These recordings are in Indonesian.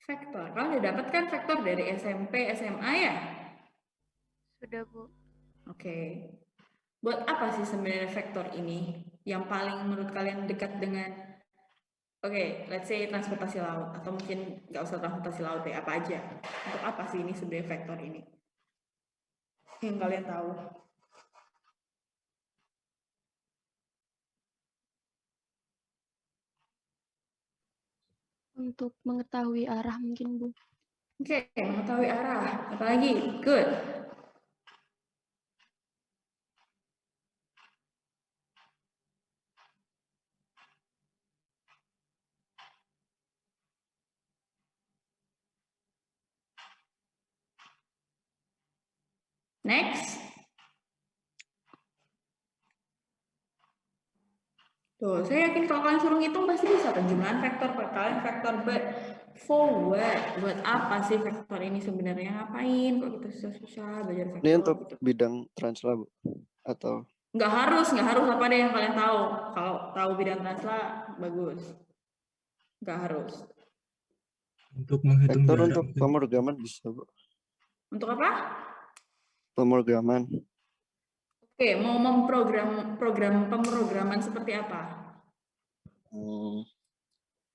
Vektor. Kalian udah dapat kan vektor dari SMP, SMA ya? Sudah, Bu. Oke. Buat apa sih sebenarnya vektor ini? Yang paling menurut kalian dekat dengan, oke, let's say transportasi laut. Atau mungkin nggak usah transportasi laut deh, apa aja. Untuk apa sih ini sebenarnya vektor ini? Yang kalian tahu. Untuk mengetahui arah mungkin, Bu. Oke, mengetahui arah. Apalagi? Good. Next. Tuh, saya yakin kalau kalian suruh ngitung pasti bisa kan jumlahan vektor per kalian vektor, but for what? Buat apa sih vektor ini sebenarnya? Ngapain kok gitu susah-susah belajar Ini vektor untuk gitu? bidang transla, Bu? Atau Nggak harus apa deh yang kalian tahu. Kalau tahu bidang transla bagus. Nggak harus. Untuk menghitung vektor jarak untuk mungkin. pemrograman bisa, Bu? Untuk apa? Pemrograman. Oke, mau program pemrograman seperti apa?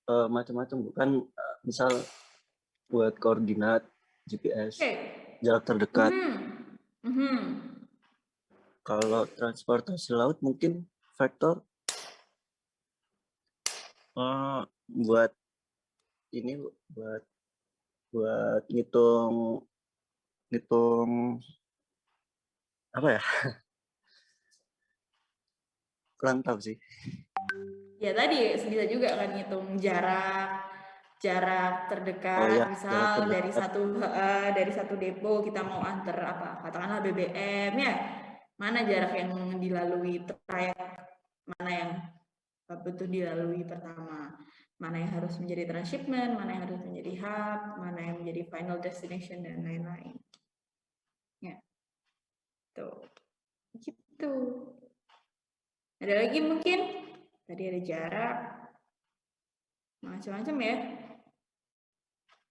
Macam-macam, Bu. Kan misal buat koordinat GPS, Oke. jarak terdekat. Mhm. Kalau transportasi laut mungkin vektor buat ini, Bu, buat ngitung apa ya? Kurang tahu sih. Ya tadi bisa juga kan ngitung jarak terdekat, Oh ya, misal jarak terdekat. dari satu depo kita mau antar apa, katakanlah BBM ya, mana jarak yang dilalui trayek, mana yang butuh dilalui pertama, mana yang harus menjadi transshipment, mana yang harus menjadi hub, mana yang menjadi final destination dan lain-lain. Ya, tuh, gitu. Ada lagi mungkin? Tadi ada jarak, macam-macam ya.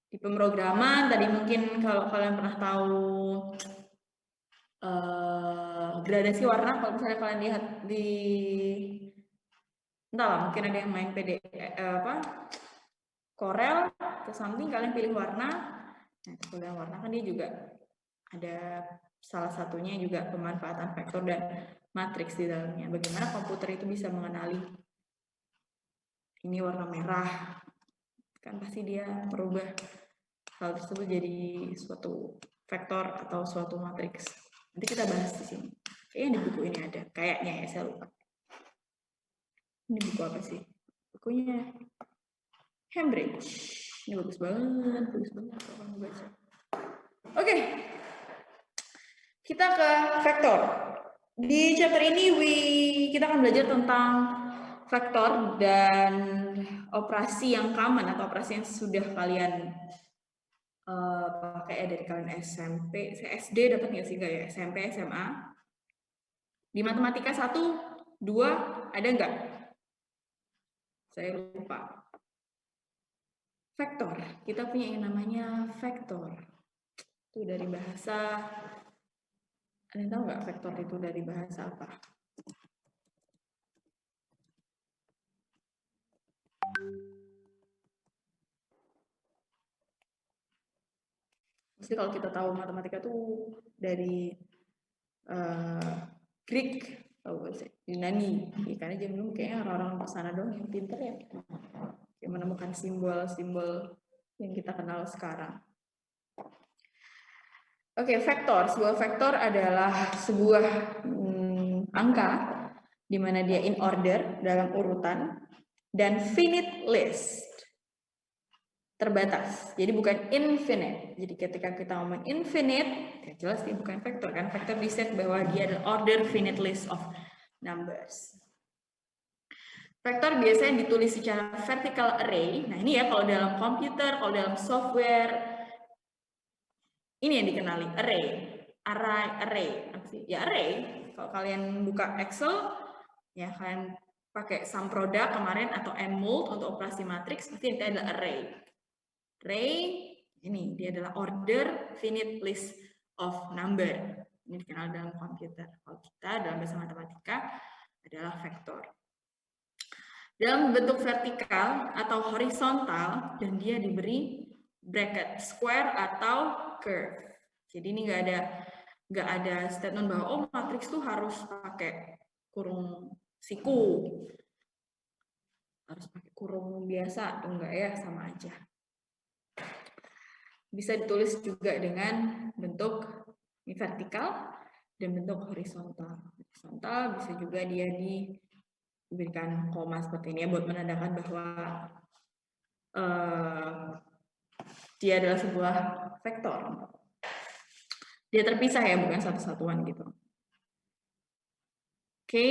Di pemrograman tadi mungkin kalau kalian pernah tahu gradasi warna, kalau misalnya kalian lihat di entahlah mungkin ada yang main Corel ke samping kalian pilih warna. Nah, pilihan warna kan dia juga ada salah satunya juga pemanfaatan vektor dan matriks di dalamnya. Bagaimana komputer itu bisa mengenali ini warna merah, kan pasti dia merubah hal tersebut jadi suatu vektor atau suatu matriks. Nanti kita bahas di sini. Kayaknya di buku ini ada. Kayaknya ya, saya lupa. Ini buku apa sih? Bukunya Cambridge. Ini bagus banget kalau kamu baca. Oke. Kita ke vektor. Di chapter ini kita akan belajar tentang vektor dan operasi yang common atau operasi yang sudah kalian pakai dari kalian SMP, SD dapat nggak sih nggak ya? SMP, SMA. Di matematika 1, 2 ada nggak? Saya lupa. Vektor. Kita punya yang namanya vektor. Itu dari bahasa. Kalian tahu nggak vektor itu dari bahasa apa? Mesti kalau kita tahu matematika tuh dari Greek atau Yunani, karena zaman dulu kayaknya orang-orang sana dong yang pinter ya, yang menemukan simbol-simbol yang kita kenal sekarang. Oke, vektor. Sebuah vektor adalah sebuah angka di mana dia in order dalam urutan dan finite list, terbatas. Jadi bukan infinite. Jadi ketika kita ngomong infinite, ya jelas dia bukan vektor kan. Vektor diset bahwa dia adalah order finite list of numbers. Vektor biasanya ditulis secara vertical array. Nah ini ya kalau dalam komputer, kalau dalam software, ini yang dikenali array. Apa sih? Ya array. Kalau kalian buka Excel, ya kalian pakai sum product kemarin atau mmold untuk operasi matriks, pasti itu adalah array. array, ini dia adalah order finite list of number. Ini dikenal dalam komputer. Kalau kita dalam bahasa matematika adalah vektor. Dalam bentuk vertikal atau horizontal, dan dia diberi bracket square atau curve. Jadi ini nggak ada statement bahwa oh matriks tuh harus pakai kurung siku, harus pakai kurung biasa, atau enggak ya, sama aja. Bisa ditulis juga dengan bentuk vertikal dan bentuk horizontal. Horizontal bisa juga dia diberikan koma seperti ini ya, buat menandakan bahwa dia adalah sebuah vektor. Dia terpisah ya, bukan satu satuan gitu. Oke.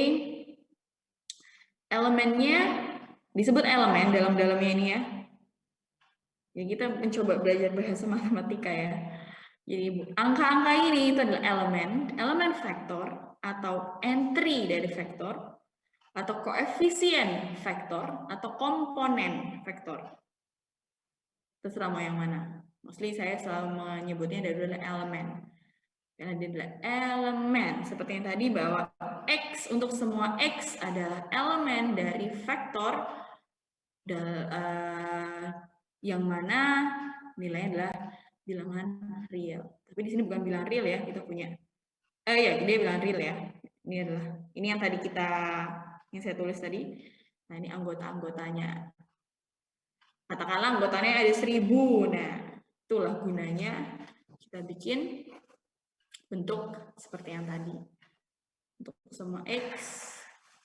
Elemennya disebut elemen dalam-dalamnya ini ya. Ya kita mencoba belajar bahasa matematika ya. Jadi angka-angka ini itu adalah elemen vektor atau entry dari vektor atau koefisien vektor atau komponen vektor. Terserah mau yang mana. Mostly saya selalu menyebutnya adalah elemen. Karena dia adalah elemen. Seperti yang tadi bahwa X untuk semua X adalah elemen dari vektor yang mana nilainya adalah bilangan real. Tapi di sini bukan bilangan real ya, kita punya. Ya, dia bilangan real ya. Ini yang tadi yang saya tulis tadi. Nah, ini anggota-anggotanya. Katakanlah anggotanya ada 1000. Nah, itulah gunanya kita bikin bentuk seperti yang tadi. Untuk semua X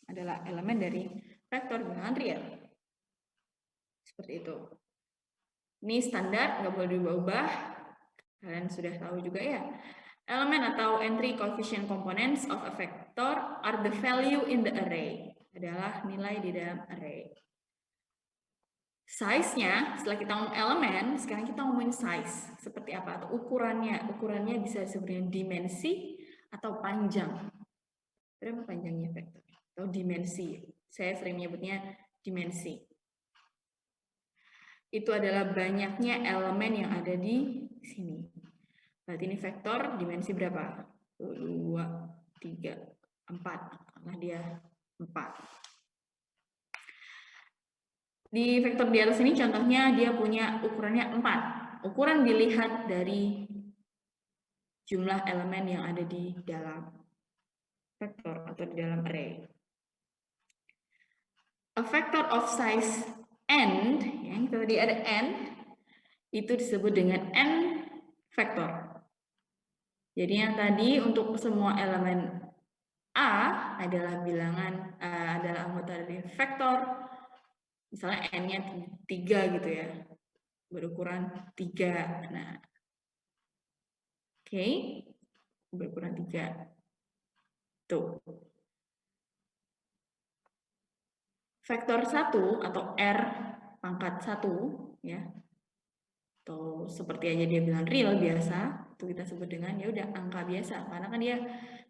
adalah elemen dari vektor bilangan real. Seperti itu. Ini standar, nggak boleh diubah-ubah. Kalian sudah tahu juga ya. Elemen atau entry coefficient components of a vector are the value in the array. Adalah nilai di dalam array. Size-nya, setelah kita ngomong elemen, sekarang kita ngomongin size. Seperti apa? Atau ukurannya. Ukurannya bisa sebenarnya dimensi atau panjang. Berapa panjangnya vektor? Atau dimensi. Saya sering menyebutnya dimensi. Itu adalah banyaknya elemen yang ada di sini. Berarti ini vektor dimensi berapa? 2, 3, 4. Karena dia 4. Di vektor di atas ini contohnya dia punya ukurannya 4. Ukuran dilihat dari jumlah elemen yang ada di dalam vektor atau di dalam array. A vector of size n, yang tadi ada n, itu disebut dengan n vektor. Jadi yang tadi untuk semua elemen A adalah bilangan, adalah anggota dari vektor, misalnya n-nya 3 gitu ya, berukuran 3. Nah, oke, berukuran 3. Tuh. Vektor 1 atau R pangkat 1 ya. Atau seperti aja dia bilang real biasa, itu kita sebut dengan ya udah angka biasa, karena kan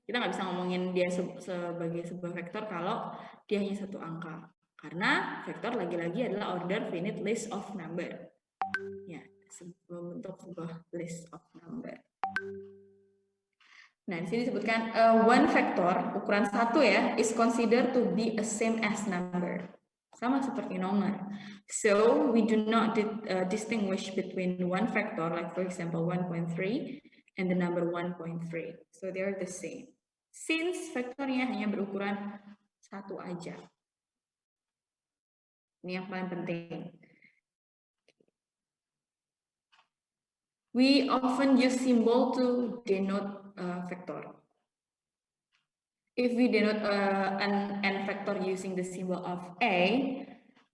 kita nggak bisa ngomongin dia sebagai sebuah vektor kalau dia hanya satu angka, karena vektor lagi-lagi adalah order finite list of number ya, bentuk sebuah list of number. Nah, di sini disebutkan one vector ukuran 1 ya is considered to be a same as number. Sama seperti nomor. So, we do not distinguish between one vector, like for example 1.3 and the number 1.3. So, they are the same. Since vektornya hanya berukuran 1 aja. Ini yang paling penting. We often use symbol to denote vector. If we denote an n vector using the symbol of A,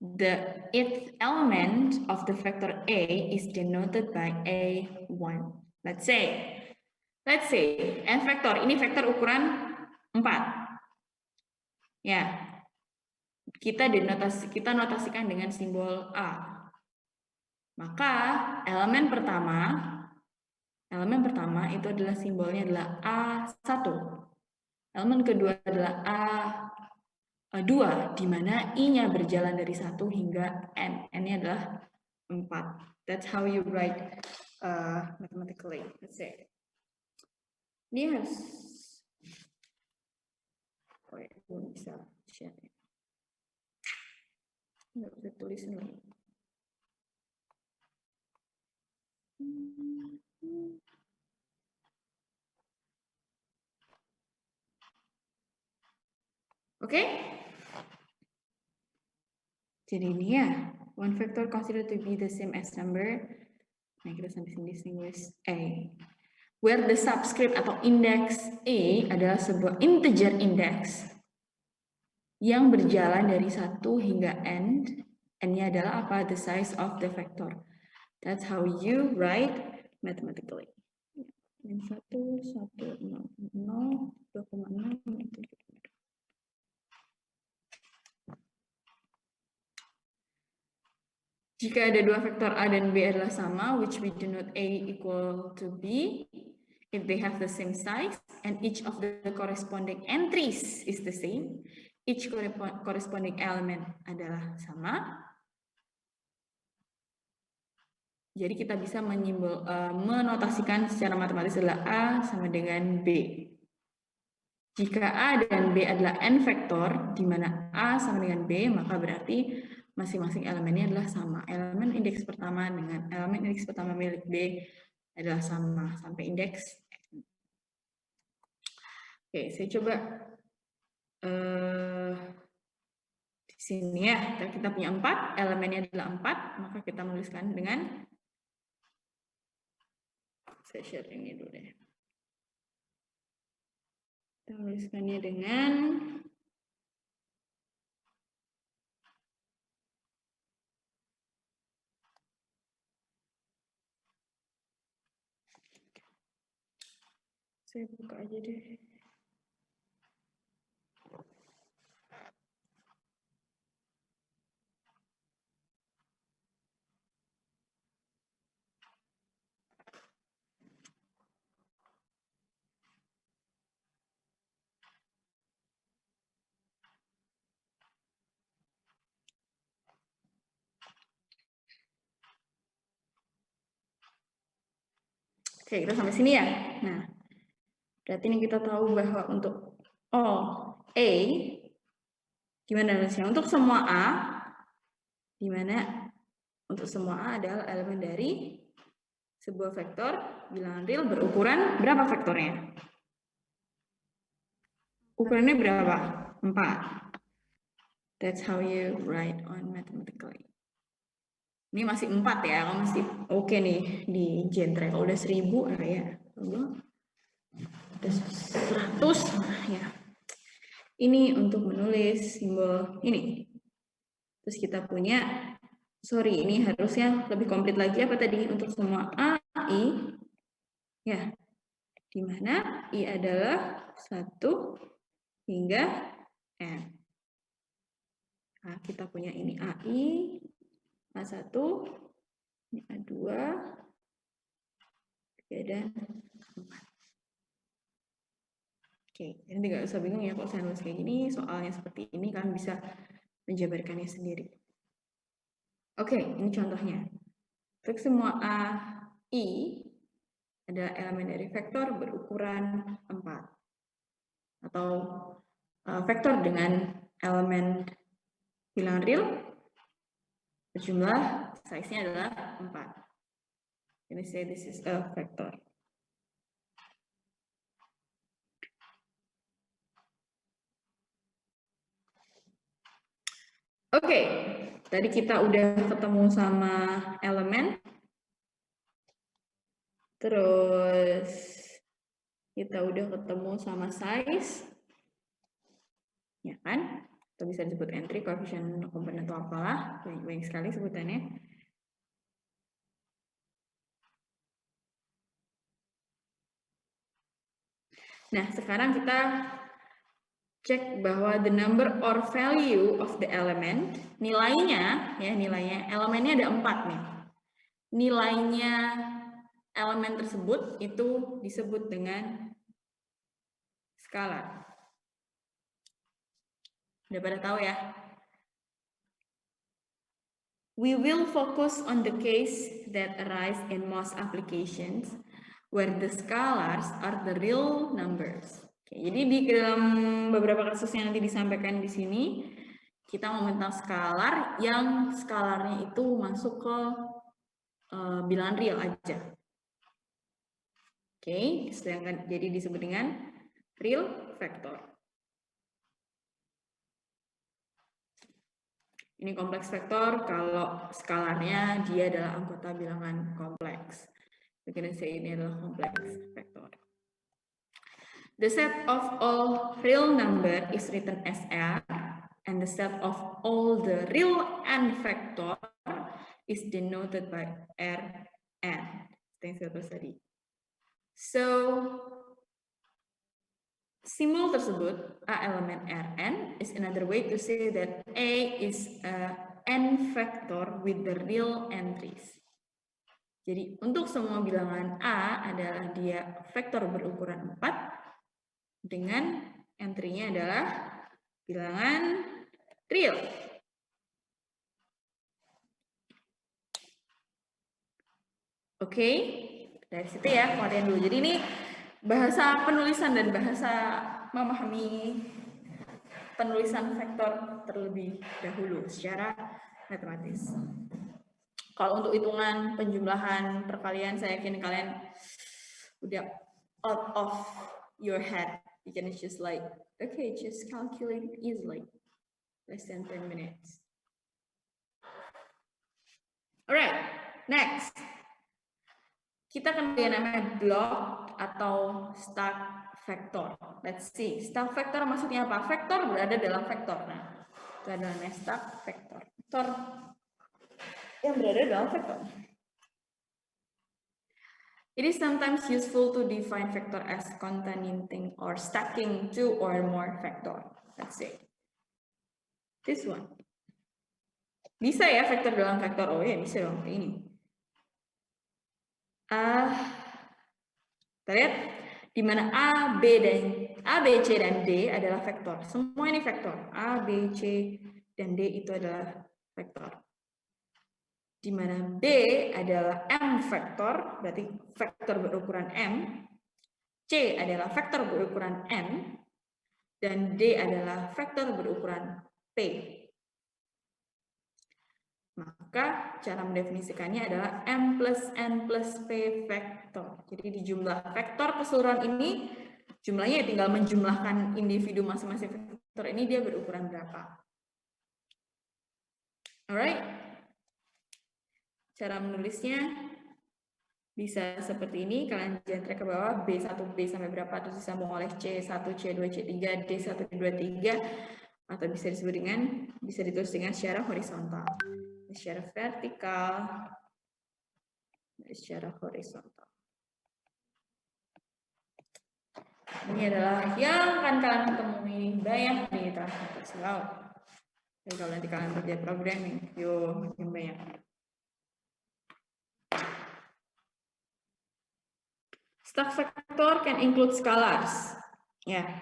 the ith element of the vector A is denoted by A1. Let's say n vector, ini vektor ukuran 4. Ya. Kita notasikan dengan simbol A. Maka elemen pertama itu adalah simbolnya adalah A1. Elemen kedua adalah A2, di mana I-nya berjalan dari 1 hingga N. N-nya adalah 4. That's how you write mathematically. Let's say. Ini harus, oh ya, belum bisa share. Nggak bisa tulis dulu. Oke? Jadi ini ya, one factor considered to be the same as number. Nah, kita sampai sini distinguish A. Where the subscript atau index A adalah sebuah integer index yang berjalan dari 1 hingga n. N-nya adalah apa? The size of the vector. That's how you write mathematically. Min 1, 1, 0, 0, 2,6, 7. Jika ada dua vektor A dan B adalah sama, which we denote A equal to B, if they have the same size, and each of the corresponding entries is the same, each corresponding element adalah sama, jadi kita bisa menotasikan secara matematis adalah A sama dengan B. Jika A dan B adalah n vektor, di mana A sama dengan B, maka berarti masing-masing elemennya adalah sama. Elemen indeks pertama dengan elemen indeks pertama milik B adalah sama sampai indeks n. Oke, saya coba di sini ya, kita punya 4, elemennya adalah 4, maka kita menuliskan dengan, saya share ini dulu deh. Kita menuliskannya dengan saya buka aja deh. Oke, kita sampai sini ya. Nah, berarti ini kita tahu bahwa untuk A, gimana nulisnya? Untuk semua A, di mana untuk semua A adalah elemen dari sebuah vektor bilangan real berukuran berapa vektornya? Ukurannya berapa? 4. That's how you write on mathematically. Ini masih 4 ya, kalau masih oke nih di genre. Kalau udah 1000 ya. Udah 100 ya. Ini untuk menulis simbol ini. Terus kita punya, sorry ini harusnya lebih komplit lagi apa tadi? Untuk semua A, I, ya. Di mana I adalah 1 hingga N. Nah, kita punya ini AI, A1, ini A2, 3, dan 4. Oke, jadi nggak usah bingung ya kalau saya nulis kayak gini, soalnya seperti ini kalian bisa menjabarkannya sendiri. Oke, ini contohnya. Untuk semua AI adalah elemen dari vektor berukuran 4. Atau vektor dengan elemen bilangan real berjumlah size-nya adalah 4. Let me say this is a vector. Oke, tadi kita udah ketemu sama elemen. Terus kita udah ketemu sama size. Ya kan? Atau bisa disebut entry, coefficient, komponen, atau apalah. Banyak sekali sebutannya. Nah, sekarang kita cek bahwa the number or value of the element, nilainya, ya nilainya, elemennya ada 4 nih. Nilainya elemen tersebut itu disebut dengan skalar. Udah pada tahu ya? we will focus on the case that arise in most applications where the scalars are the real numbers. Oke, jadi di dalam beberapa kasus yang nanti disampaikan di sini, kita ngomong tentang skalar yang skalarnya itu masuk ke bilangan real aja. Oke, sedangkan jadi disebut dengan real factor. Ini kompleks vektor kalau skalarnya dia adalah anggota bilangan kompleks. Kita say ini adalah kompleks vektor. The set of all real number is written as R, and the set of all the real n factor is denoted by Rn. Thanks tadi. So, simbol tersebut, A elemen Rn, is another way to say that A is a n factor with the real entries. Jadi, untuk semua bilangan A adalah dia vektor berukuran 4 dengan entry-nya adalah bilangan real. Oke, dari situ ya pengertian dulu. Jadi ini bahasa penulisan dan bahasa memahami penulisan vektor terlebih dahulu secara matematis. Kalau untuk hitungan penjumlahan perkalian, saya yakin kalian udah out of your head. You can just like, okay, just calculate easily. Less than 10 minutes. Alright, next. Kita akan lihat namanya block atau stack vektor. Let's see, stack vektor maksudnya apa? Vektor berada dalam vektor. Nah, itu adalah stack vektor. Vektor yang berada dalam vektor. It is sometimes useful to define vector as containing or stacking two or more vector. Let's see. This one. Bisa ya vektor dalam vektor? Oh ya, bisa dong kayak ini. Kita lihat di mana A, B, C dan D adalah vektor. Semua ini vektor. A, B, C dan D itu adalah vektor. Di mana B adalah M vektor, berarti vektor berukuran M. C adalah vektor berukuran N dan D adalah vektor berukuran P. Maka cara mendefinisikannya adalah M plus N plus P vektor. Jadi di jumlah vektor keseluruhan ini, jumlahnya tinggal menjumlahkan individu masing-masing vektor ini dia berukuran berapa. Alright. Cara menulisnya bisa seperti ini. Kalian jangan ke bawah B1B sampai berapa, terus disambung oleh C1, C2, C3, D1, D2, D3. Atau bisa disebut dengan, bisa ditulis dengan secara horizontal. Secara vertikal, secara horizontal. Ini adalah yang akan kalian temui banyak di transportasi laut. Jadi kalau nanti kalian kerja programming, yuk makin banyak. Stack vector can include scalars. Yeah.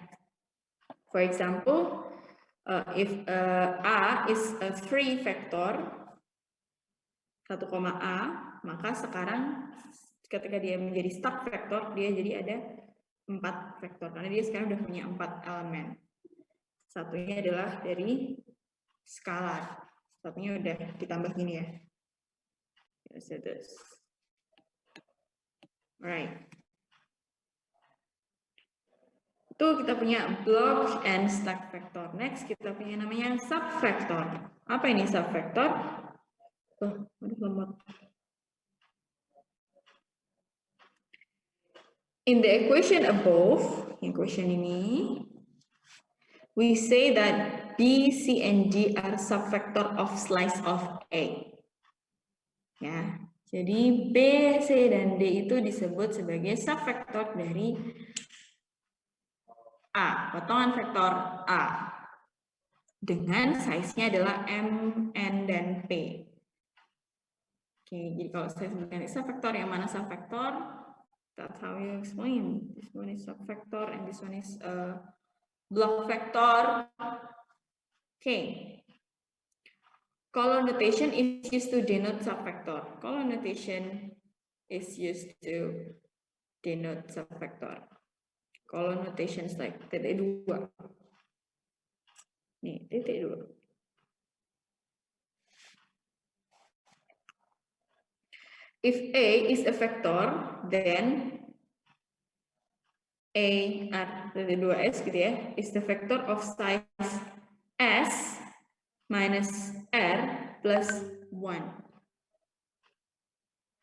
For example, if A is a free vector 1, A, maka sekarang ketika dia menjadi stack vector, dia jadi ada 4 vektor. Karena dia sekarang udah punya 4 elemen. Satunya adalah dari skalar. Satunya udah ditambah gini ya. Alright. Itu kita punya block and stack vector. Next kita punya namanya subvector. Apa ini subvector? In the equation above, equation ini, we say that B, C, and D are subvector of slice of A. Ya, jadi B, C, dan D itu disebut sebagai subvector dari A, potongan vektor A. Dengan size-nya adalah M, N, dan P. Oke, jadi kalau saya sebutkan subvector, yang mana subvector? That's how you explain. This one is subvector and this one is block vector. Okay. Colon notation is used to denote subvector. Colon notation is used to denote subvector. Colon notation is like titik 2. Nih, titik 2. If A is a vector, then A titik 2S gitu ya, is the vector of size S minus R plus 1.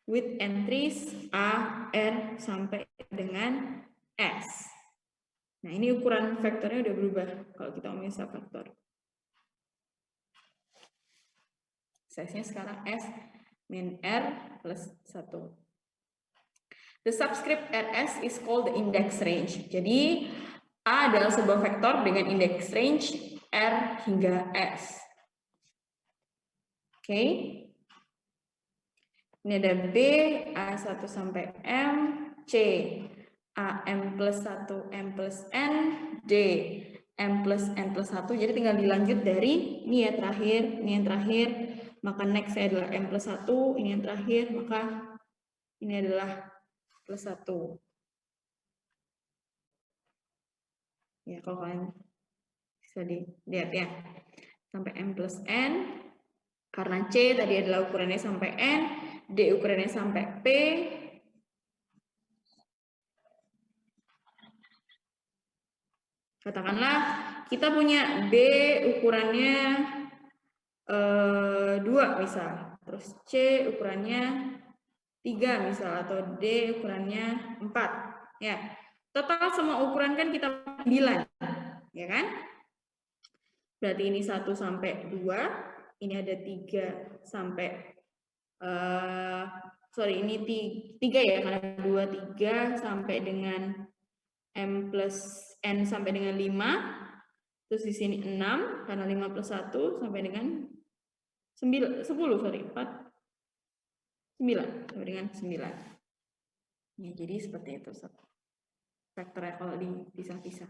With entries A, R sampai dengan S. Nah, ini ukuran vektornya udah berubah kalau kita ngomongin subvektor. Size-nya sekarang S min R plus 1. The subscript RS is called the index range. Jadi, A adalah sebuah vektor dengan index range R hingga S. Oke. Ini ada B, A1 sampai M, C, AM plus 1, M plus N, D, M plus N plus 1. Jadi tinggal dilanjut dari ini ya terakhir, ini yang terakhir, maka next adalah M plus 1, ini yang terakhir, maka ini adalah plus 1. Ya, kalau kalian bisa dilihat ya, sampai M plus N, karena C tadi adalah ukurannya sampai N, D ukurannya sampai P, katakanlah kita punya B ukurannya 2 misal, terus C ukurannya 3 misal, atau D ukurannya 4. Ya, total semua ukuran kan kita 9, ya kan? Berarti ini 1 sampai 2, ini ada 3 sampai ini 3 ya, karena 2, 3 sampai dengan M plus N sampai dengan 5, terus di sini 6, karena 5 plus 1 sampai dengan 9, 10, 9, sampai dengan 9. Ya, jadi seperti itu vektornya kalau dipisah-pisah.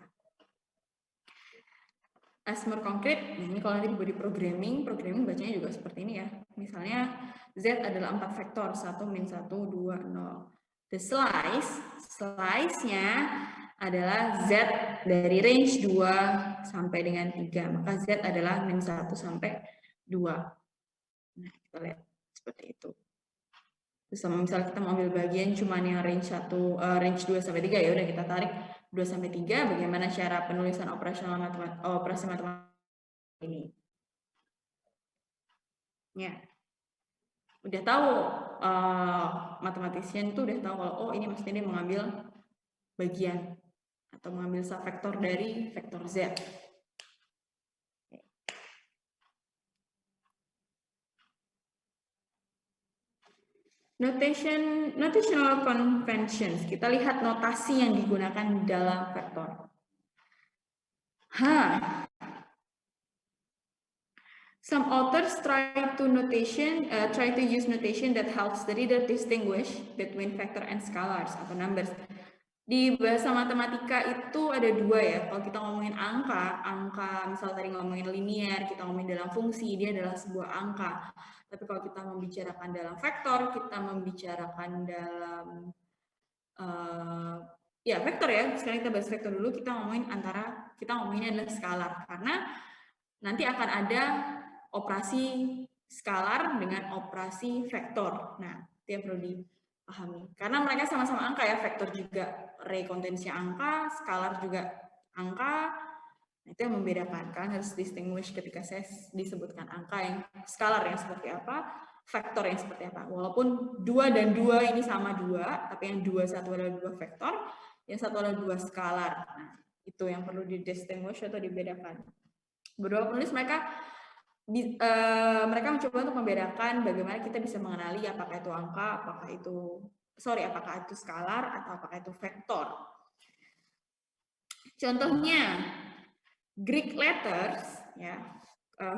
As more concrete, ini kalau nanti di body programming bacanya juga seperti ini ya. Misalnya Z adalah 4 vektor, 1, min 1, 2, 0. The slice-nya adalah Z dari range 2 sampai dengan 3. Maka Z adalah min 1 sampai 2. Nah, kita lihat seperti itu. Terus sama misalnya kita mau ambil bagian cuman yang range 2 sampai 3, ya udah kita tarik 2 sampai 3, bagaimana cara penulisan operasi matematika ini. Ya. Udah tahu matematician itu udah tahu kalau oh ini maksudnya dia mengambil bagian atau mengambil subvektor dari vektor Z. Notational conventions. Kita lihat notasi yang digunakan dalam vektor. Some authors try to use notation that helps the reader distinguish between vector and scalars atau numbers. Di bahasa matematika itu ada 2 ya. Kalau kita ngomongin angka misal tadi ngomongin linear, kita ngomongin dalam fungsi, dia adalah sebuah angka. Tapi kalau kita membicarakan dalam vektor, kita membicarakan dalam vektor ya. Sekarang kita bahas vektor dulu, kita ngomonginnya adalah skalar, karena nanti akan ada operasi skalar dengan operasi vektor. Nah, itu yang perlu dipahami. Karena mereka sama-sama angka ya, vektor juga ray contents-nya angka, skalar juga angka. Nah, itu yang membedakan. Kalian harus distinguish ketika saya disebutkan angka yang skalar yang seperti apa, vektor yang seperti apa. Walaupun 2 dan 2 ini sama 2, tapi yang 2 satu adalah 2 vektor, yang satu adalah 2 skalar. Nah, itu yang perlu di-distinguish atau dibedakan. Beberapa penulis mereka mencoba untuk membedakan bagaimana kita bisa mengenali apakah itu angka, apakah itu skalar, atau apakah itu vektor. Contohnya, Greek letters, ya,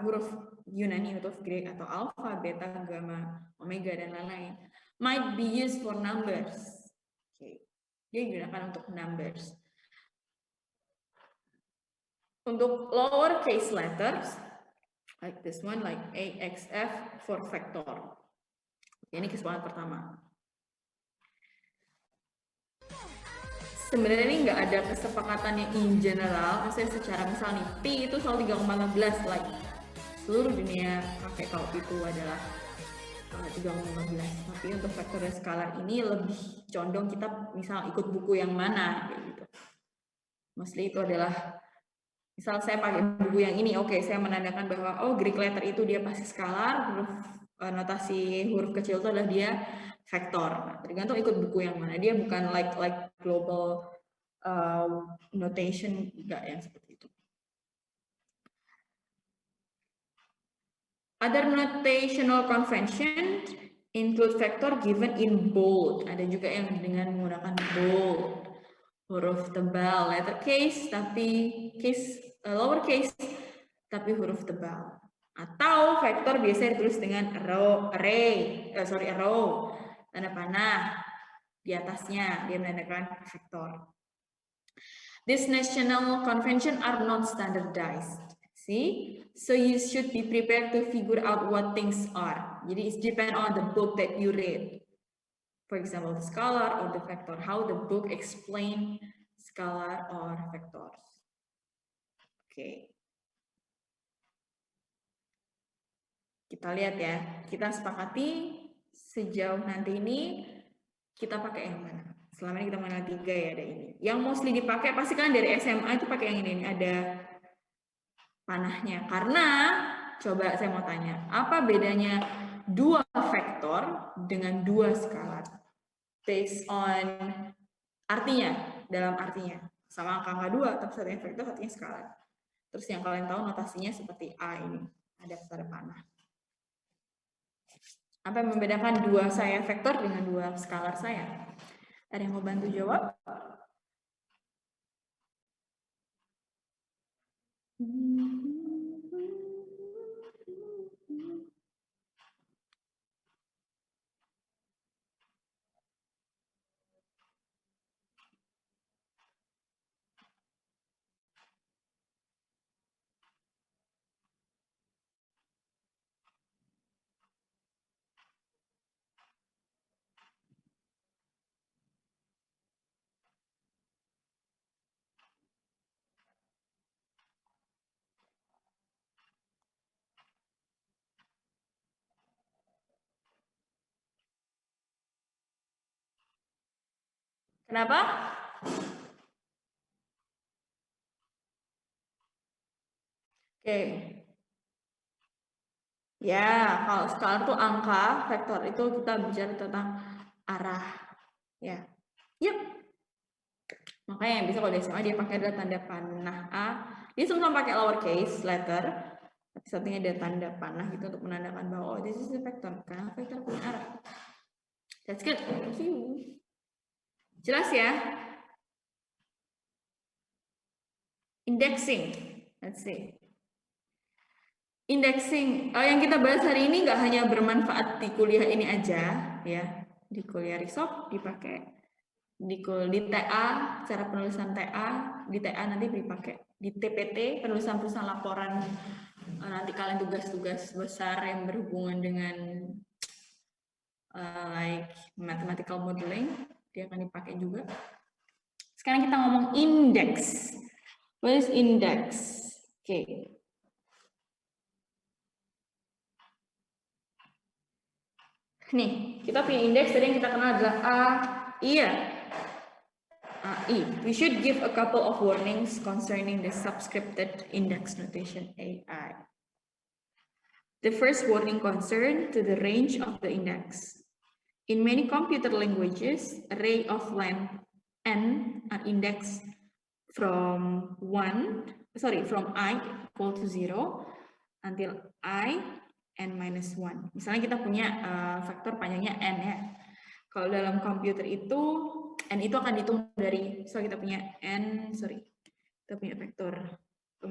huruf Yunani, huruf Greek atau alfa, beta, gamma, omega, dan lain-lain, might be used for numbers. Okay. Dia digunakan untuk numbers. Untuk lowercase letters, Like this one, like AXF for vector. Ini kesepakatan pertama. Sebenarnya ini nggak ada kesepakatan yang in general, misalnya secara misal nih, P itu selalu 3,15, like seluruh dunia pakai kalau itu adalah 3,15. Tapi untuk vektor dan skalar ini lebih condong kita misal ikut buku yang mana, kayak gitu. Mostly itu adalah, misal saya pakai buku yang ini, oke, saya menandakan bahwa, oh, Greek letter itu dia pasti skalar, huruf notasi huruf kecil itu adalah dia vektor. Nah, tergantung ikut buku yang mana. Dia bukan like global notation, enggak yang seperti itu. Other notational convention include vector given in bold. Ada juga yang dengan menggunakan bold, huruf tebal, letter case tapi lower case tapi huruf tebal. Atau vektor biasanya ditulis dengan arrow, tanda panah di atasnya, dia menandakan vektor. These national convention are not standardized. See, so you should be prepared to figure out what things are. Jadi it depends on the book that you read. For example, the scalar or the vector, how the book explain scalar or vectors. Okay. Kita lihat ya, kita sepakati sejauh nanti ini kita pakai yang mana. Selama ini kita mengenal 3 ya, ada ini. Yang mostly dipakai pasti kan dari SMA itu pakai yang ini ada panahnya. Karena coba saya mau tanya, apa bedanya 2 vektor dengan 2 skalar? Based on artinya, dalam artinya. Sama angka 2, tapi satunya vektor, satunya skalar. Terus yang kalian tahu notasinya seperti A ini, ada tanda panah. Apa yang membedakan 2 saya vektor dengan 2 skalar saya? Ada yang mau bantu jawab? Kenapa? Oke. Ya, kalau skalar itu angka, vektor itu kita bicara tentang arah. Ya. Yep. Makanya yang bisa kalau di SMA dia pakai adalah tanda panah A. Dia semua pakai lowercase letter. Tapi satunya ada tanda panah gitu untuk menandakan bahwa oh, this is a vector. Karena vektor punya arah. That's good. Thank you. Jelas ya? Indexing. Let's see. Indexing. Yang kita bahas hari ini nggak hanya bermanfaat di kuliah ini aja, ya. Di kuliah Risop dipakai. Di TA, cara penulisan TA, di TA nanti dipakai. Di TPT, penulisan laporan, nanti kalian tugas-tugas besar yang berhubungan dengan like mathematical modeling, dia akan dipakai juga. Sekarang kita ngomong index. What is index? Oke. Nih, kita punya indeks, tadi yang kita kenal adalah AI. We should give a couple of warnings concerning the subscripted index notation AI. The first warning concern to the range of the index. In many computer languages, array of length n are indexed from I equal to 0 until I n minus 1. Misalnya kita punya vektor panjangnya n ya. Kalau dalam komputer itu n itu akan dihitung dari, kita punya kita punya vektor 2,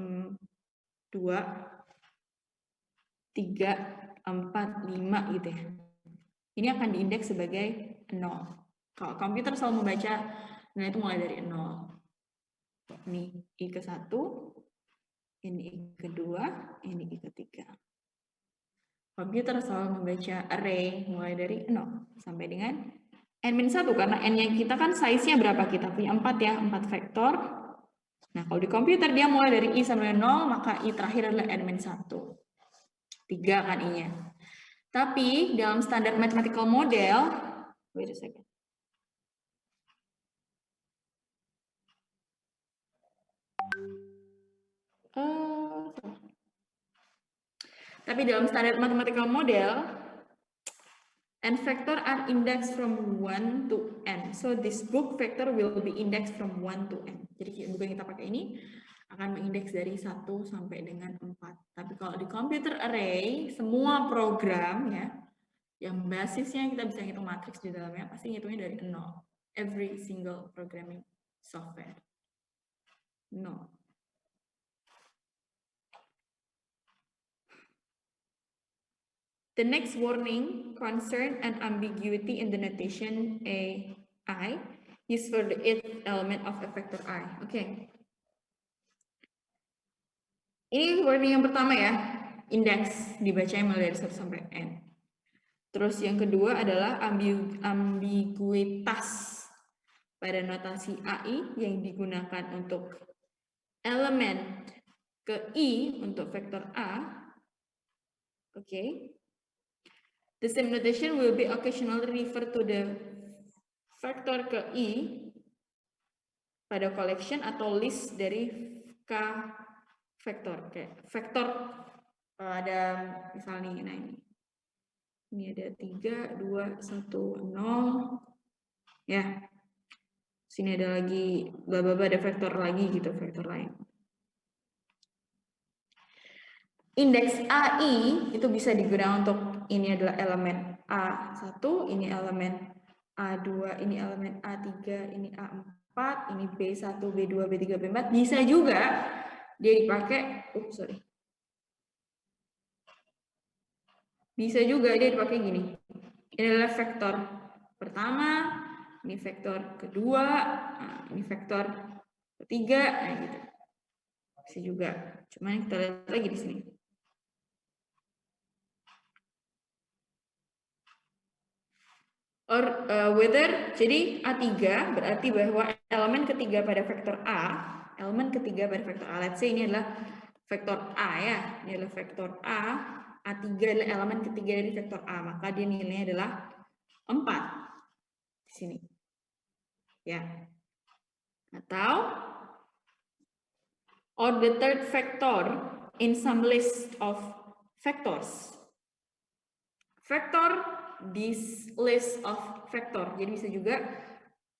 3, 4, 5 gitu ya. Ini akan diindeks sebagai 0. Kalau komputer selalu membaca nilai itu mulai dari 0. Nih, I ke 1, ini kedua, ini ketiga. Komputer selalu membaca array mulai dari 0 sampai dengan n-1 karena n-nya kita kan size-nya berapa? Kita punya 4 ya, 4 vektor. Nah, kalau di komputer dia mulai dari i sampai 0, maka i terakhir adalah n-1. 3 kan i-nya. Tapi dalam standar mathematical model, wait a second. Tapi dalam standar mathematical model, n vector are indexed from 1 to n. So this book vector will be indexed from 1 to n. Jadi buku yang kita pakai ini akan mengindeks dari 1 sampai dengan 4. Tapi kalau di computer array, semua program ya, yang basisnya kita bisa hitung matriks di dalamnya, pasti ngitungnya dari 0. Every single programming software. 0. The next warning concern an ambiguity in the notation AI used for the ith element of a vector I. Oke. Ini warning yang pertama ya, indeks dibacanya mulai dari 1 sampai n. Terus yang kedua adalah ambiguitas pada notasi AI yang digunakan untuk elemen ke I untuk vektor A. Oke. The same notation will be occasionally referred to the vector ke I pada collection atau list dari K vektor. Kayak vektor ada misalnya nah ini ada 3, 2, 1, 0. Ya. Sini ada lagi bla bla bla, ada vektor lagi gitu, vektor lain. Indeks AI itu bisa digunakan untuk ini adalah elemen A1, ini elemen A2, ini elemen A3, ini A4, ini B1, B2, B3, B4. Bisa juga dia dipakai, bisa juga dia dipakai gini. Ini adalah vektor pertama, ini vektor kedua, ini vektor ketiga, nah gitu. Bisa juga. Cuman kita lihat lagi di sini. Or whether, jadi A3 berarti bahwa elemen ketiga pada vektor A, let's say ini adalah vektor A ya, ini adalah vektor A, A3 adalah elemen ketiga dari vektor A, maka dia nilainya adalah 4 di sini. Ya. Atau or the third vector in some list of vectors. Vektor this list of vector. Jadi bisa juga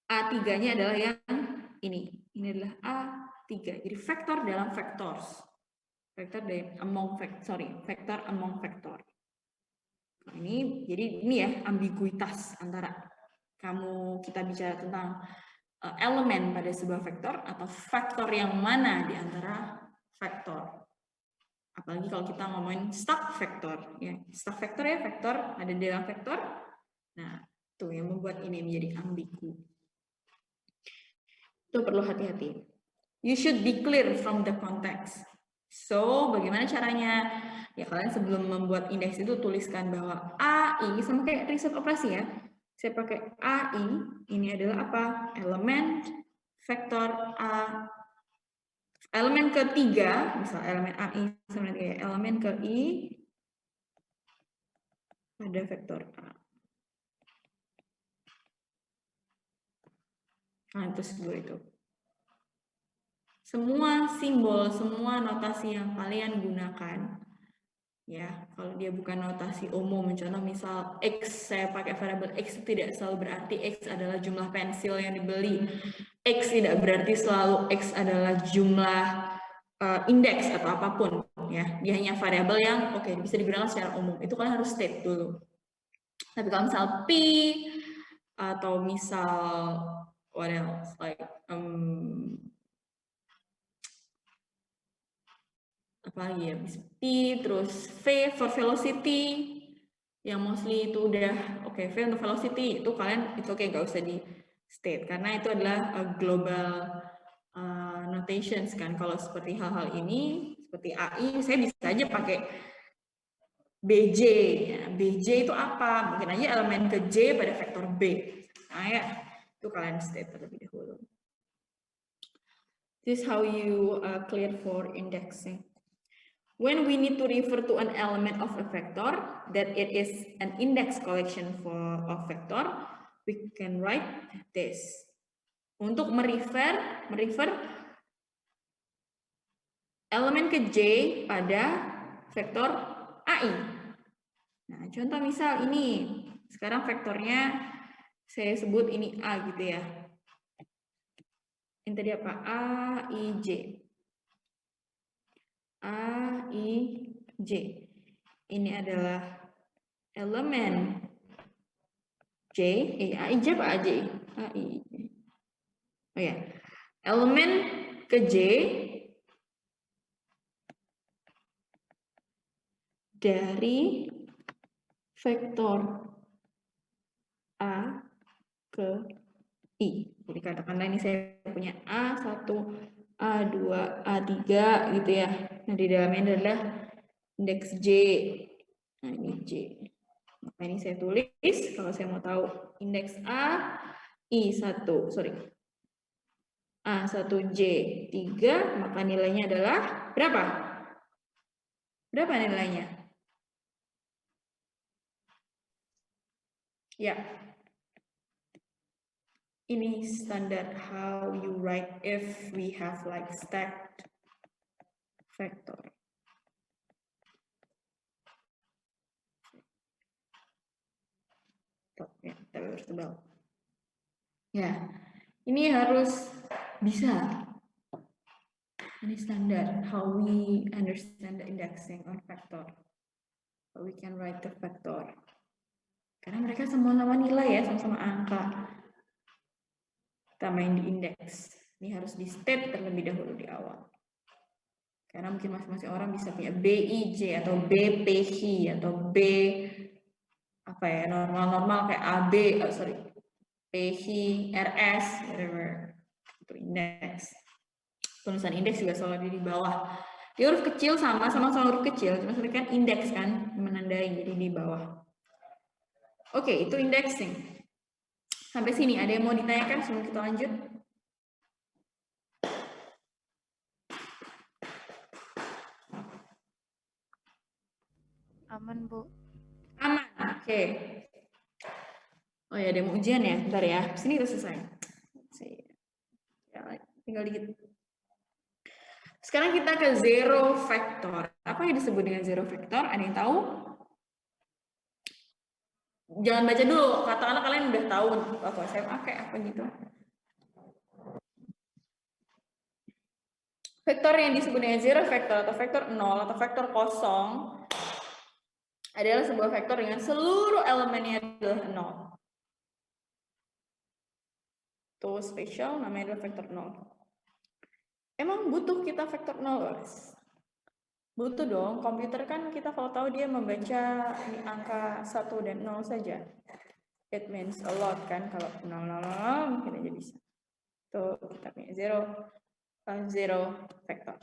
A3-nya adalah yang ini. Ini adalah A3. Jadi vektor dalam vectors. Vektor dari vektor among vector. Nah, ini jadi ini ya ambiguitas antara kita bicara tentang elemen pada sebuah vektor atau vektor yang mana di antara vektor. Apalagi kalau kita ngomongin stuck vektor, ya stuck vektor ya vektor ada di dalam vektor. Nah, itu yang membuat ini menjadi ambigu. Itu perlu hati-hati. You should be clear from the context. So, bagaimana caranya? Ya kalian sebelum membuat indeks itu tuliskan bahwa AI sama kayak riset operasi ya. Saya pakai AI, ini adalah apa? Elemen vektor A. Elemen ketiga, misal elemen AI sama dengan elemen ke I pada vektor A. Nah, terus dua itu. Semua simbol, semua notasi yang kalian gunakan, ya, kalau dia bukan notasi umum, contoh misal X, saya pakai variabel X itu tidak selalu berarti X adalah jumlah pensil yang dibeli. X tidak berarti selalu X adalah jumlah indeks atau apapun, ya. Dia hanya variabel yang bisa digunakan secara umum. Itu kalian harus state dulu. Tapi kalau misal P atau misal what else like apa lagi ya, P terus V for velocity yang mostly itu udah V untuk velocity itu kalian itu nggak usah di state karena itu adalah global notations kan. Kalau seperti hal-hal ini Seperti AI, saya bisa aja pakai BJ. Ya. BJ itu apa? Mungkin aja elemen ke J pada vektor B. Nah ya, itu kalian state terlebih dahulu. This is how you clear for indexing. When we need to refer to an element of a vector that it is an index collection of vector, we can write this. Untuk merefer elemen ke J pada vektor AI. Nah, contoh misal ini. Sekarang vektornya saya sebut ini A gitu ya. Ini tadi apa? A, I, J. A, I, J. Ini adalah elemen J. A, I, J apa A, J? A, I, J. Oh ya. Elemen ke J dari vektor A ke I. Jadi katakanlah ini saya punya A1, A2, A3 gitu ya. Nah, di dalamnya adalah indeks J. Nah, ini J. Maka ini saya tulis, kalau saya mau tahu indeks A, I1, A1J3, maka nilainya adalah berapa? Berapa nilainya? Ya. Ini standard how you write if we have like stacked vector. Ya, tapi harus tebal. Ya, ini harus bisa. Ini standar how we understand the indexing on vector. How we can write the vector. Karena mereka sama-sama nilai ya, sama-sama angka. Kita main di indeks. Ini harus di state terlebih dahulu di awal. Karena mungkin masing-masing orang bisa punya BIJ atau BPH atau B apa ya, normal-normal kayak AB, PH, RS, whatever. Itu indeks. Tulisan indeks juga selalu di bawah. Di huruf kecil sama-sama huruf kecil, cuma kan indeks kan menandai, jadi di bawah. Oke, itu indexing. Sampai sini ada yang mau ditanyakan sebelum kita lanjut? Aman, Bu. Aman, oke. Oh ya, ada yang mau ujian ya? Bentar ya, sini udah selesai. Ya, tinggal dikit. Sekarang kita ke zero vector. Apa yang disebut dengan zero vector? Ada yang tahu? Jangan baca dulu, katakanlah kalian udah tahu waktu SMA kayak apa gitu. Vektor yang disebut dengan zero vector atau vektor 0 atau vektor kosong adalah sebuah vektor dengan seluruh elemennya adalah 0. Tuh spesial namanya adalah vektor 0. Emang butuh kita vektor 0, guys? Butuh dong, komputer kan kita kalau tahu dia membaca di angka 1 dan 0 saja. It means a lot kan, kalau 0, 0, 0 mungkin aja bisa. Tuh kita punya zero vector.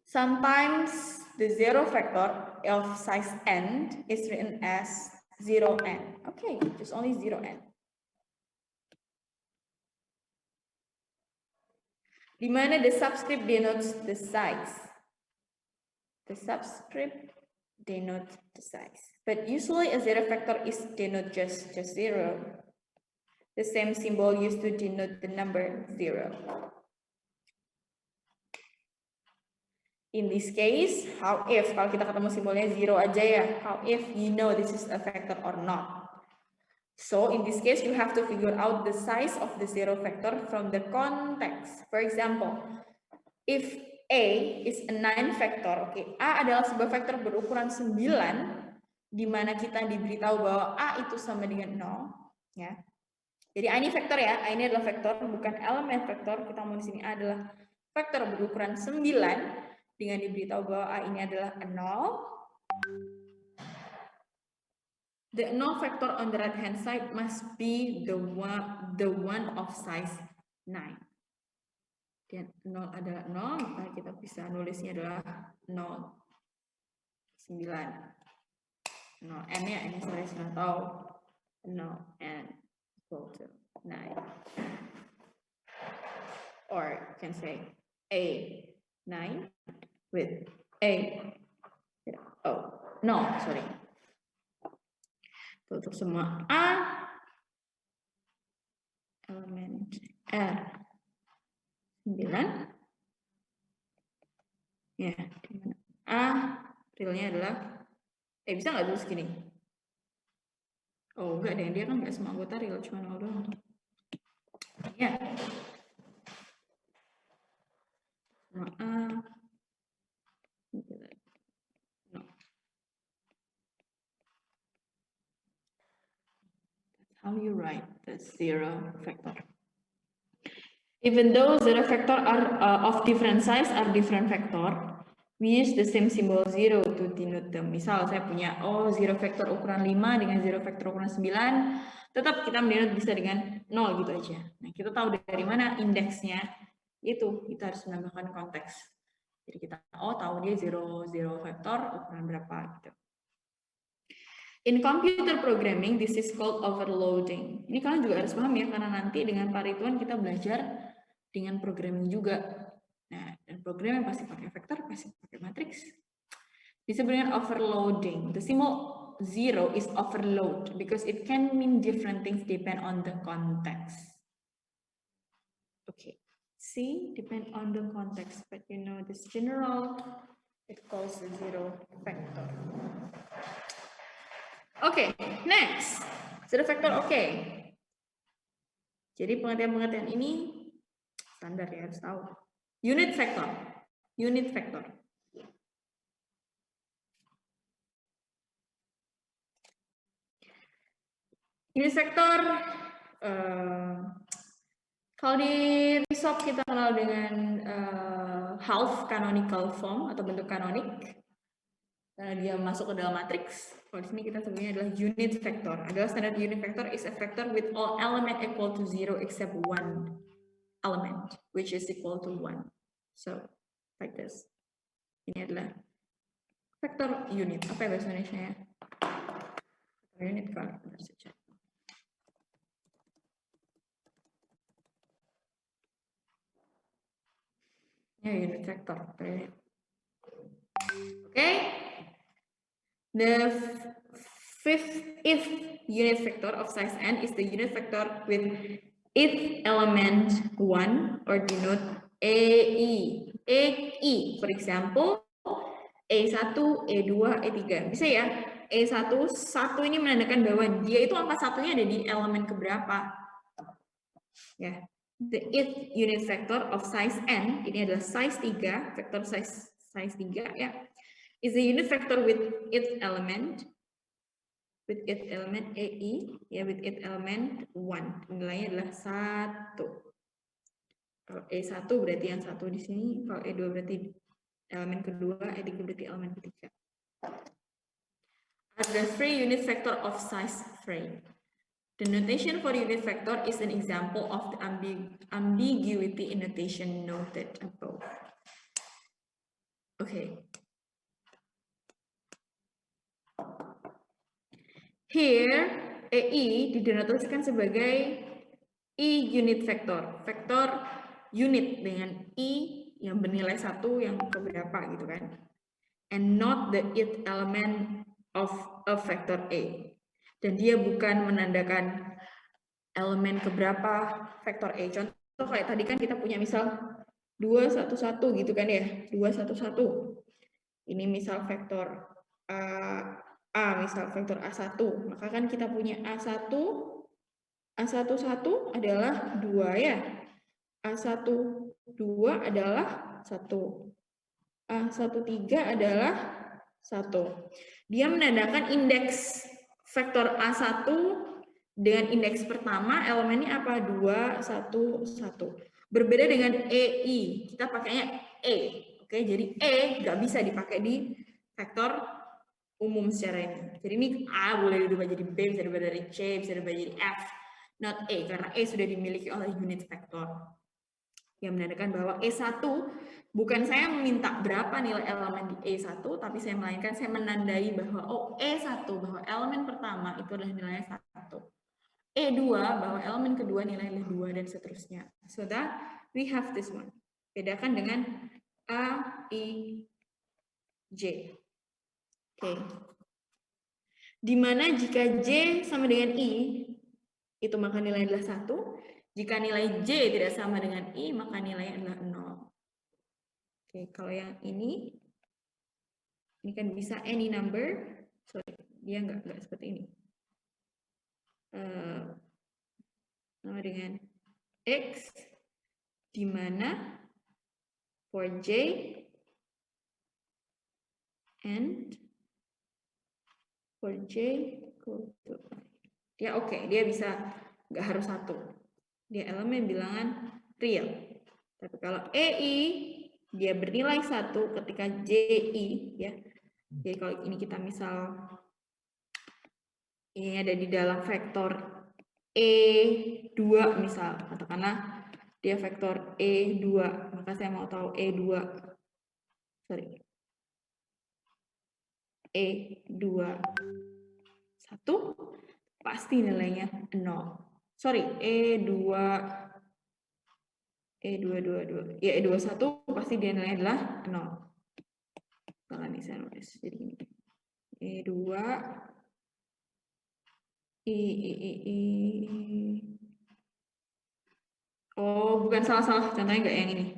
Sometimes the zero vector of size n is written as 0n. Okay, just only 0n. Di mana the subscript denotes the size. The subscript denotes the size. But usually a zero vector is denote just 0. The same symbol used to denote the number 0. In this case, how if, kalau kita ketemu simbolnya 0 aja ya, how if you know this is a vector or not. So in this case, you have to figure out the size of the zero vector from the context. For example, if A is a 9 vector, okay, A adalah sebuah vektor berukuran 9, di mana kita diberitahu bahwa A itu sama dengan 0, ya. Jadi A ini vektor ya, A ini adalah vektor, bukan elemen vektor. Kita mau di sini A adalah vektor berukuran 9, dengan diberitahu bahwa A ini adalah 0. The 0 vector on the right hand side must be the one of size 9. Dan 0 adalah 0, maka kita bisa nulisnya adalah 0, 9. 0n ya, ini saya sudah tahu. 0n equal to 9. Or you can say A9 with sorry. Untuk semua A elemen R 9 ya, dimana A realnya adalah bisa nggak tulis gini? Oh enggak deh, dia kan nggak semua anggota real, cuma 0 doang. Ya. Semua A 9. No. That's how you write the zero factor. Even though zero factor are of different size are different factor, we use the same symbol 0 to denote them. Misal saya punya zero factor ukuran 5 dengan zero factor ukuran 9, tetap kita mendenote bisa dengan 0 gitu aja. Nah, kita tahu dari mana indeksnya, itu kita harus menambahkan konteks. Jadi kita tahu dia zero factor ukuran berapa gitu. In computer programming, this is called overloading. Ini kalian juga harus paham ya, karena nanti dengan Pak Ridwan kita belajar dengan programming juga. Nah, dan programming pasti pakai vektor, pasti pakai matriks. Disebut dengan overloading. The symbol 0 is overload because it can mean different things depend on the context. Okay, C depend on the context, but you know this general, it calls the zero factor. Okay, next. Zero factor, okay. Jadi pengertian-pengertian ini standar ya, harus tahu. Unit factor. Unit factor. Unit factor, kalau di RISOP kita kenal dengan half canonical form atau bentuk kanonik. Karena dia masuk ke dalam matriks. Kalau di sini kita sebutnya adalah unit vector. Adalah standard unit vector is a vector with all element equal to 0 except one element, which is equal to 1. So, like this. Ini adalah vector unit. Apa ya bahasa Indonesia-nya? Vector unit kali. Benar saja. Ya, unit vector. Oke. The fifth unit vector of size n is the unit vector with ith element 1 or denote AE. AE, for example, E1, E2, E3. Bisa ya? E1, 1 ini menandakan bahwa dia itu angka satunya ada di elemen keberapa. Ya. The ith unit vector of size n, ini adalah size 3, vector size 3 ya. Is a unit vector with its element AE, ya, with its element 1. Nilainya adalah 1. Kalau E1 berarti yang 1 di sini, kalau E2 berarti elemen kedua, E3 berarti elemen ketiga. Are the three unit vector of size 3. The notation for unit vector is an example of the ambiguity in notation noted above. Okay. Here, EI didenotiskan sebagai I unit vector. Vektor unit dengan I yang bernilai 1 yang keberapa gitu kan. And not the ith element of a vector A. Dan dia bukan menandakan elemen keberapa vektor A. Contoh kayak tadi kan kita punya misal 2, 1, 1 gitu kan ya. 2, 1, 1. Ini misal vektor A, misal vektor A1, maka kan kita punya A1 adalah 2 ya. A1, 2 adalah 1. A13 adalah 1. Dia menandakan indeks vektor A1 dengan indeks pertama, elemennya apa? 2, 1, 1. Berbeda dengan EI, kita pakainya E. Oke, jadi E nggak bisa dipakai di vektor umum secara ini. Jadi ini A boleh dirubah jadi B, bisa dirubah dari C, bisa dirubah jadi F. Not A, karena E sudah dimiliki oleh unit vector. yang menandakan bahwa E1 bukan saya meminta berapa nilai elemen di E1, tapi saya melainkan saya menandai bahwa E1 bahwa elemen pertama itu adalah nilainya 1. E2 bahwa elemen kedua nilainya 2 dan seterusnya. So that we have this one. Bedakan dengan A, I, J. Oke. Dimana jika J sama dengan I, itu maka nilainya adalah 1. Jika nilai J tidak sama dengan I, maka nilainya adalah 0. Oke, kalau yang ini kan bisa any number. Sorry, dia nggak seperti ini. Sama dengan X, di mana for J and for J equal to I. Dia oke, dia bisa nggak harus 1. Dia elemen bilangan real. Tapi kalau EI dia bernilai 1 ketika JI ya. Jadi kalau ini kita misal ini ada di dalam vektor E2 misal, katakanlah dia vektor E2, maka saya mau tahu E2. Sorry. E2 1 pasti nilainya 0. Sorry, E2 ya E21 pasti dia nilainya adalah 0. Salah nih saya nulis. Jadi ini E2 Oh, bukan salah. Contohnya enggak yang ini.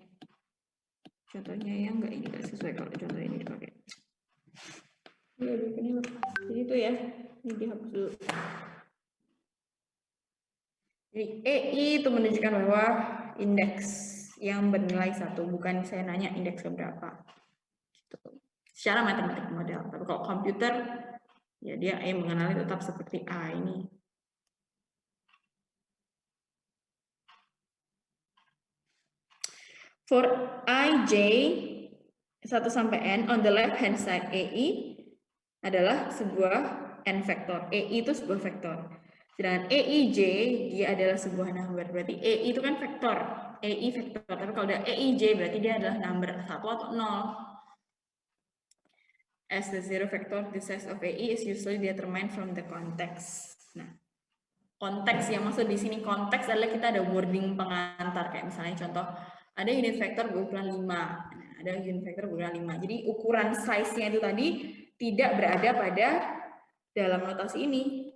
Contohnya yang enggak ini, enggak sesuai kalau contoh ini dipakai. Ya, ini lepas. Jadi itu ya. Ini dihapus dulu. Jadi EI itu menunjukkan bahwa indeks yang bernilai 1, bukan saya nanya indeks berapa. Gitu. Secara matematik model. Tapi kalau komputer ya dia mengenali tetap seperti A ini. For IJ 1 sampai N on the left hand side EI adalah sebuah N vektor. EI itu sebuah vektor. Sedangkan EIJ dia adalah sebuah number. Berarti EI itu kan vektor. EI vektor. Tapi kalau ada EIJ berarti dia adalah number 1 atau 0. As the zero vector, the size of EI is usually determined from the context. Nah, konteks yang maksud di sini konteks adalah kita ada wording pengantar kayak misalnya contoh ada unit vector berukuran 5. Ada unit vector berukuran 5. Jadi ukuran size-nya itu tadi tidak berada pada dalam notasi ini.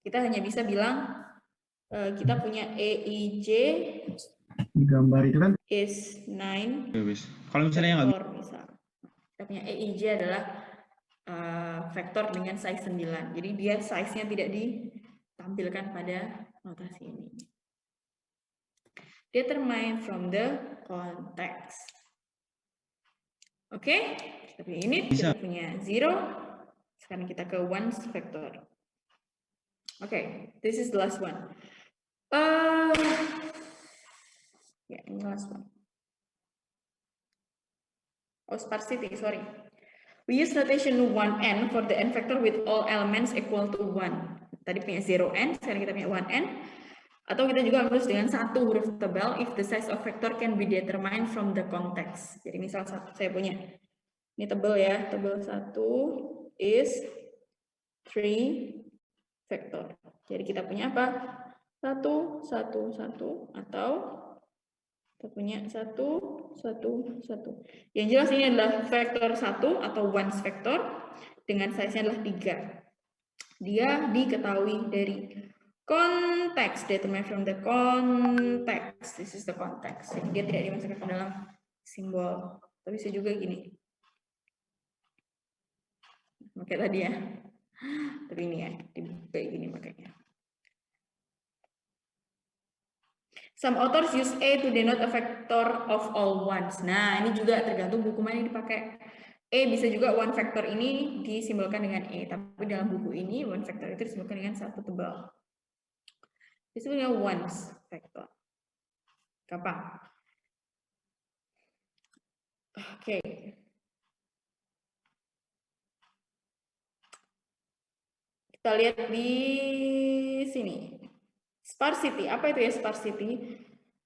Kita hanya bisa bilang kita punya EIJ Di gambar itu kan is 9. kalau misalnya vektor, misal. Kita punya EIJ adalah vektor dengan size 9. Jadi dia size-nya tidak ditampilkan pada notasi ini. Determine from the context. Oke, kita punya unit, kita punya 0. Sekarang kita ke ones vector. Oke, this is the last one. Ya, ini last one. Oh, sparsity, sorry. We use notation 1n for the n vector with all elements equal to 1. Tadi punya 0n, sekarang kita punya 1n. Atau kita juga menulis dengan 1 huruf tebal if the size of vector can be determined from the context. Jadi misal saya punya, ini tebal ya, tebal 1 is 3 vektor. Jadi kita punya apa? 1, 1, 1, atau kita punya 1, 1, 1. Yang jelas ini adalah vektor 1 atau ones vector dengan size-nya adalah 3. Dia diketahui dari konteks, determine from the context. This is the context. Jadi dia tidak dimasukkan ke dalam simbol. Tapi bisa juga gini. Oke tadi ya. Tapi ini ya, kayak gini makanya. Some authors use A to denote a vector of all ones. Nah, ini juga tergantung buku mana yang dipakai. E bisa juga one vector ini disimbolkan dengan E. Tapi dalam buku ini, one vector itu disimbolkan dengan 1 tebal. Disebutnya ones vector. Gampang. Oke. Kita lihat di sini. Sparsity. Apa itu ya sparsity?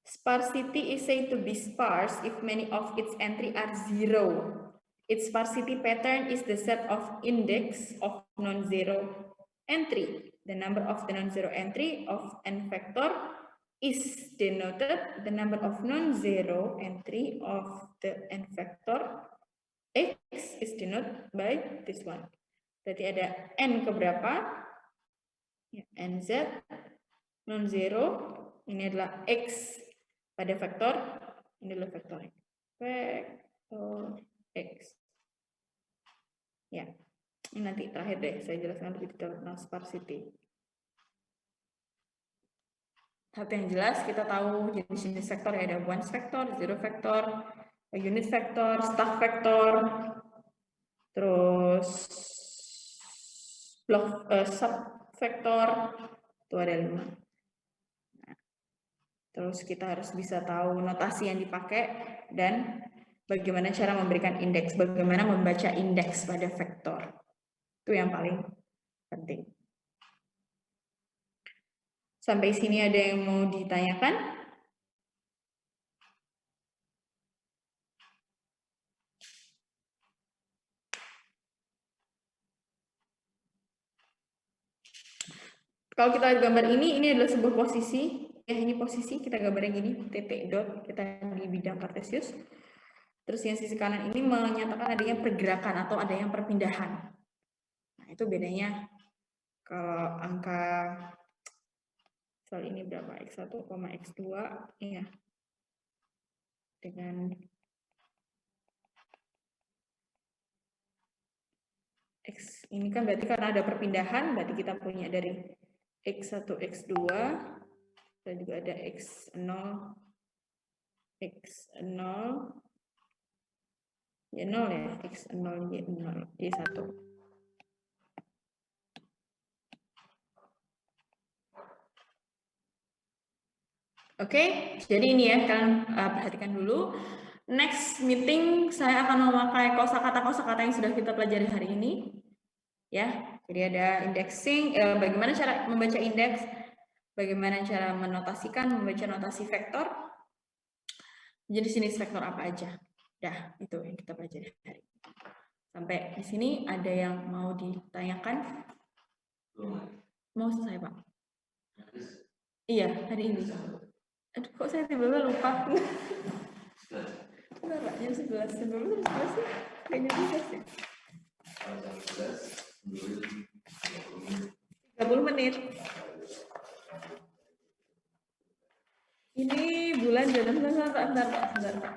Sparsity is said to be sparse if many of its entry are 0. Its sparsity pattern is the set of index of non-zero entry. The number of the non-zero entry of n vector is denoted the number of non-zero entry of the n vector x is denoted by this one. Berarti ada n keberapa? Ya, nz non-zero, ini adalah x pada vektor, ini adalah vektor x. Vektor x. Ya, ini nanti terakhir deh, saya jelaskan lebih detail tentang sparsity. Tapi yang jelas kita tahu jenis-jenis vektor ya, ada once vektor, zero vektor, unit vektor, staff vektor, terus block subvektor, itu ada 5. Terus kita harus bisa tahu notasi yang dipakai dan bagaimana cara memberikan indeks, bagaimana membaca indeks pada vektor. Itu yang paling penting. Sampai sini ada yang mau ditanyakan? Kalau kita lihat gambar ini adalah sebuah posisi. Ya, ini posisi, kita gambarnya gini, titik dot, kita di bidang kartesius. Terus yang sisi kanan ini menyatakan adanya pergerakan atau adanya perpindahan. Nah, itu bedanya kalau angka, soal ini berapa, x1, x2, ya, dengan x, ini kan berarti karena ada perpindahan, berarti kita punya dari x1, x2, dan juga ada x0, x0, y0 ya, x0, y0, y1. Oke, jadi ini ya, kalian perhatikan dulu. Next meeting saya akan memakai kosakata-kosakata yang sudah kita pelajari hari ini. Ya, jadi ada indexing, bagaimana cara membaca indeks, bagaimana cara menotasikan, membaca notasi vektor, jenis-jenis vektor apa aja. Dah, itu yang kita pelajari hari ini. Sampai di sini ada yang mau ditanyakan? Mau selesai, Pak? Iya, hari ini. Aduh, kok saya tiba-tiba lupa. Bentar, Pak, jam 11. Jam 11 sih? Kayaknya bisa sih. 30 menit. Ini bulan jalan bentar, Pak.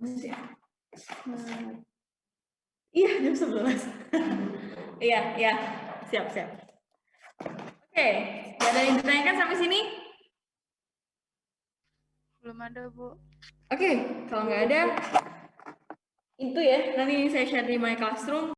Masih. Iya, jam 11. Iya. Siap. Oke, ada yang ditanyakan sampai sini? Belum ada, Bu. Oke, kalau nggak ada, itu ya, nanti saya share di My Classroom.